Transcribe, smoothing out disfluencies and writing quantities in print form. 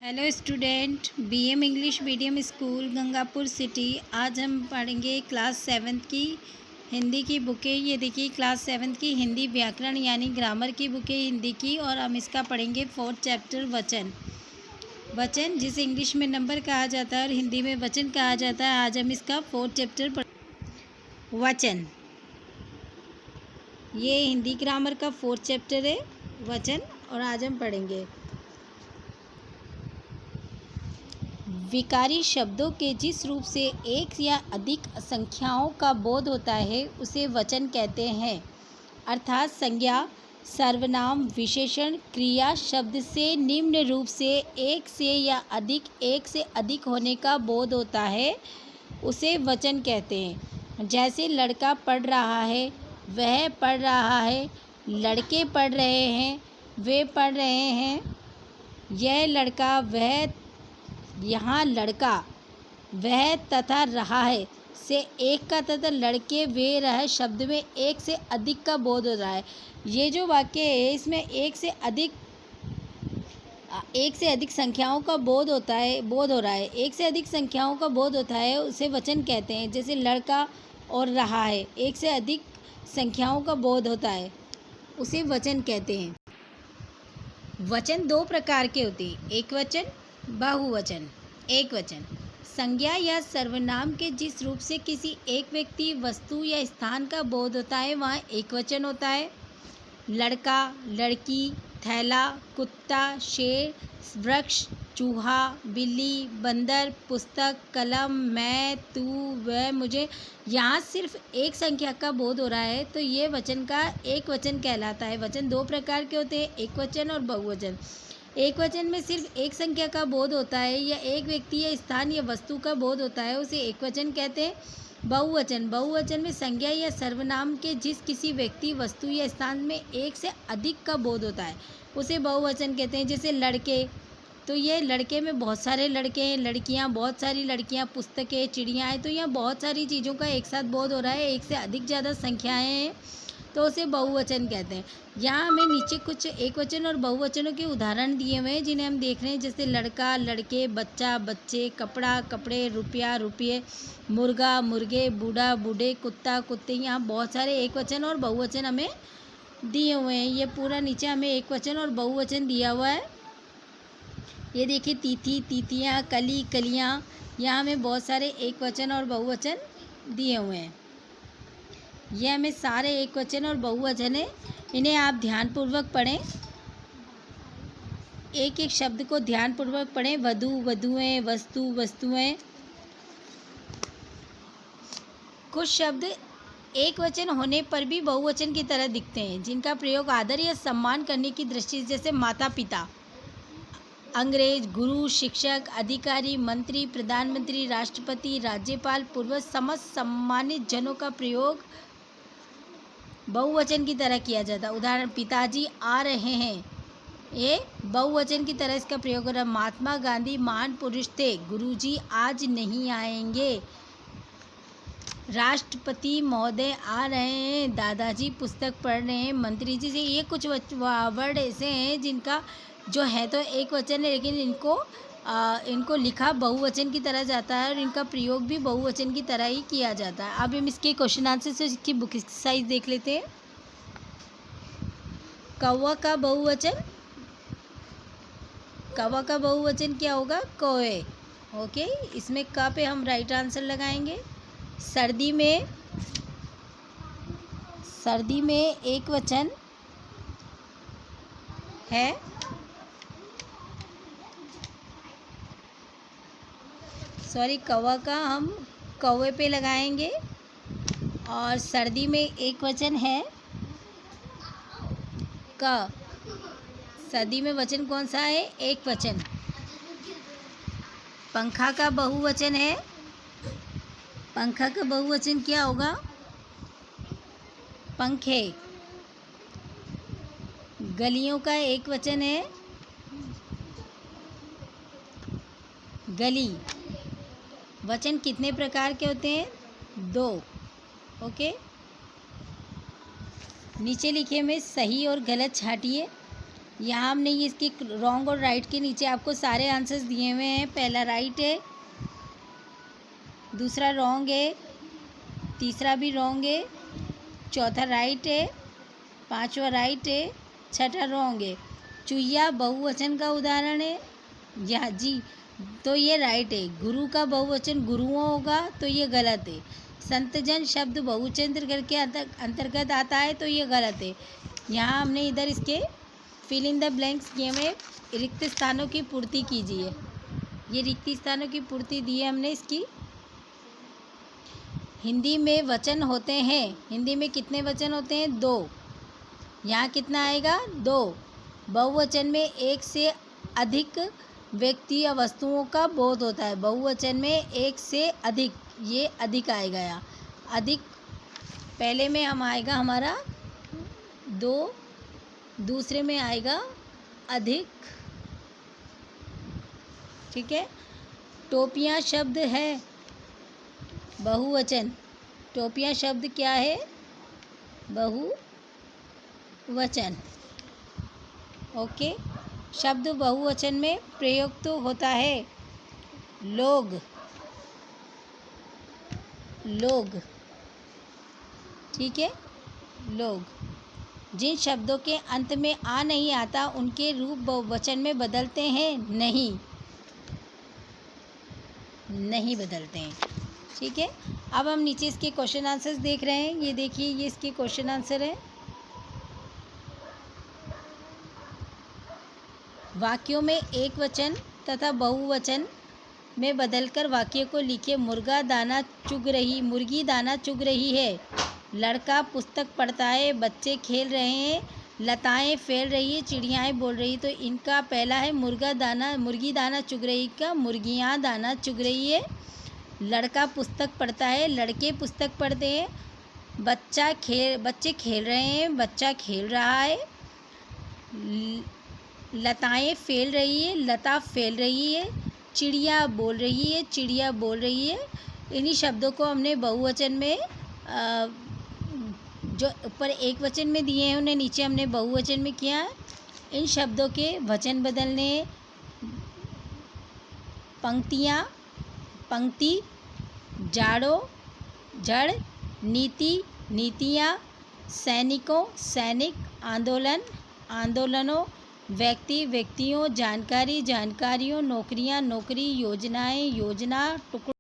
Hello student, BM English medium school Gangapur city. आज हम पढ़ेंगे क्लास सेवन्थ की हिंदी की बुकें। ये देखिए क्लास सेवन्थ की हिंदी व्याकरण यानी ग्रामर की बुकें हिंदी की, और हम इसका पढ़ेंगे 4th चैप्टर वचन। वचन जिसे इंग्लिश में नंबर कहा जाता है और हिंदी में वचन कहा जाता है। आज हम इसका 4th चैप्टर वचन। ये हिंदी ग्रामर का 4th चैप्टर है वचन, और आज हम पढ़ेंगे। विकारी शब्दों के जिस रूप से एक या अधिक संख्याओं का बोध होता है उसे वचन कहते हैं। अर्थात संज्ञा, सर्वनाम, विशेषण, क्रिया शब्द से निम्न रूप से एक से अधिक होने का बोध होता है उसे वचन कहते हैं। जैसे लड़का पढ़ रहा है, वह पढ़ रहा है, लड़के पढ़ रहे हैं, वे पढ़ रहे हैं, यह लड़का, वह, यहाँ लड़का, वह तथा रहा है से एक का तथा लड़के वे रह शब्द में एक से अधिक का बोध हो रहा है। ये जो वाक्य है इसमें एक से अधिक संख्याओं का बोध हो रहा है। एक से अधिक संख्याओं का बोध होता है उसे वचन कहते हैं। जैसे लड़का और रहा है, एक से अधिक संख्याओं का बोध होता है उसे वचन कहते हैं। वचन दो प्रकार के होते हैं, एक वचन, बहुवचन। एक वचन संज्ञा या सर्वनाम के जिस रूप से किसी एक व्यक्ति, वस्तु या स्थान का बोध होता है वहाँ एक वचन होता है। लड़का, लड़की, थैला, कुत्ता, शेर, वृक्ष, चूहा, बिल्ली, बंदर, पुस्तक, कलम, मैं, तू, वह, मुझे, यहाँ सिर्फ एक संख्या का बोध हो रहा है तो ये वचन का एक वचन कहलाता है। वचन दो प्रकार के होते हैं, एक वचन और बहुवचन। एक वचन में सिर्फ एक संख्या का बोध होता है या एक व्यक्ति या स्थान या वस्तु का बोध होता है उसे एक वचन कहते हैं। बहुवचन में संज्ञा या सर्वनाम के जिस किसी व्यक्ति, वस्तु या स्थान में एक से अधिक का बोध होता है उसे बहुवचन कहते हैं। जैसे लड़के, तो ये लड़के में बहुत सारे लड़के हैं, लड़कियां, बहुत सारी लड़कियां, पुस्तकें, चिड़ियाँ हैं, तो यहाँ बहुत सारी चीज़ों का एक साथ बोध हो रहा है, एक से अधिक ज़्यादा संख्याएँ हैं तो उसे बहुवचन कहते हैं। यहाँ हमें नीचे कुछ एक वचन और बहुवचनों के उदाहरण दिए हुए हैं जिन्हें हम देख रहे हैं। जैसे लड़का, लड़के, बच्चा, बच्चे, कपड़ा, कपड़े, रुपया, रुपये, मुर्गा, मुर्गे, बूढ़ा, बूढ़े, कुत्ता, कुत्ते। यहाँ बहुत सारे एक वचन और बहुवचन हमें दिए हुए हैं। ये पूरा नीचे हमें एक वचन और बहुवचन दिया हुआ है। ये देखिए तीथी, तीतियाँ, कली, कलियाँ। यहाँ हमें बहुत सारे एक वचन और बहुवचन दिए हुए हैं। ये हमें सारे एक वचन और बहुवचन है, इन्हें आप ध्यानपूर्वक पढ़ें। एक एक शब्द को ध्यानपूर्वक पढ़ें। वधू, वधुएं, वस्तु, वस्तुएं। कुछ शब्द एक वचन होने पर भी बहुवचन की तरह दिखते हैं जिनका प्रयोग आदर या सम्मान करने की दृष्टि से, जैसे माता पिता, अंग्रेज, गुरु, शिक्षक, अधिकारी, मंत्री, प्रधानमंत्री, राष्ट्रपति, राज्यपाल, पूर्वज, समस्त सम्मानित जनों का प्रयोग बहुवचन की तरह किया जाता है। उदाहरण, पिताजी आ रहे हैं, ये बहुवचन की तरह इसका प्रयोग हो रहा है। महात्मा गांधी महान पुरुष थे, गुरुजी आज नहीं आएंगे। राष्ट्रपति महोदय आ रहे हैं, दादाजी पुस्तक पढ़ रहे हैं, मंत्री जी से। ये कुछ वर्ड ऐसे हैं जिनका जो है तो एक वचन है लेकिन इनको लिखा बहुवचन की तरह जाता है और इनका प्रयोग भी बहुवचन की तरह ही किया जाता है। अब हम इसके क्वेश्चन आंसर से इसकी बुक एक्सरसाइज देख लेते हैं। कौवा का बहुवचन, कौवा का बहुवचन क्या होगा? कौवे। ओके, इसमें क पे हम राइट आंसर लगाएंगे। सर्दी में एक वचन है, कौवा का हम कौवे पे लगाएंगे। और सर्दी में एक वचन है क। सर्दी में वचन कौन सा है? एक वचन। पंखा का बहुवचन है, पंखा का बहुवचन क्या होगा? पंखे। गलियों का एक वचन है गली। वचन कितने प्रकार के होते हैं? दो। ओके, नीचे लिखे में सही और गलत छांटिए। यहाँ हमने ये इसके रॉन्ग और राइट के नीचे आपको सारे आंसर्स दिए हुए हैं। पहला राइट है, दूसरा रॉन्ग है, तीसरा भी रॉन्ग है, चौथा राइट है, पांचवा राइट है, छठा रॉन्ग है। चुईया बहुवचन का उदाहरण है या जी, तो ये राइट है। गुरु का बहुवचन गुरुओं होगा, तो ये गलत है। संतजन शब्द बहुवचन करके अंतर्गत आता है, तो ये गलत है। यहाँ हमने इधर इसके फिल इन द ब्लैंक्स किए हुए, रिक्त स्थानों की पूर्ति कीजिए। ये रिक्त स्थानों की पूर्ति दी है हमने इसकी। हिंदी में वचन होते हैं, हिंदी में कितने वचन होते हैं? 2। यहाँ कितना आएगा? 2। बहुवचन में एक से अधिक व्यक्ति या वस्तुओं का बोध होता है। बहुवचन में एक से अधिक, ये अधिक आएगा। यहाँ अधिक पहले में हम आएगा हमारा 2, दूसरे में आएगा अधिक। ठीक है। टोपियाँ शब्द है बहुवचन। टोपियाँ शब्द क्या है? बहुवचन। ओके। शब्द बहुवचन में प्रयुक्त होता है लोग, लोग। ठीक है, लोग। जिन शब्दों के अंत में आ नहीं आता उनके रूप बहुवचन में बदलते हैं? नहीं, नहीं बदलते हैं। ठीक है। अब हम नीचे इसके क्वेश्चन आंसर्स देख रहे हैं। ये देखिए, ये इसके क्वेश्चन आंसर है। वाक्यों में एक वचन तथा बहुवचन में बदलकर वाक्य को लिखे। मुर्गी दाना चुग रही है। लड़का पुस्तक पढ़ता है। बच्चे खेल रहे हैं। लताएं फैल रही है। चिड़ियाएं बोल रही। तो इनका पहला है मुर्गी दाना चुग रही का मुर्गियां दाना चुग रही है। लड़का पुस्तक पढ़ता है। लड़के पुस्तक पढ़ते हैं। बच्चे खेल रहे हैं। बच्चा खेल रहा है। लताएं फैल रही है। लता फैल रही है। चिड़िया बोल रही है। चिड़िया बोल रही है। इन्हीं शब्दों को हमने बहुवचन में जो ऊपर एक वचन में दिए हैं उन्हें नीचे हमने बहुवचन में किया है। इन शब्दों के वचन बदलने, पंक्तियाँ, पंक्ति, जाड़ों, जड़, नीति, नीतियाँ, सैनिकों, सैनिक, आंदोलन, आंदोलनों, व्यक्ति, व्यक्तियों, जानकारी, जानकारियों, नौकरियाँ, नौकरी, योजनाएं, योजना, टुकड़ों।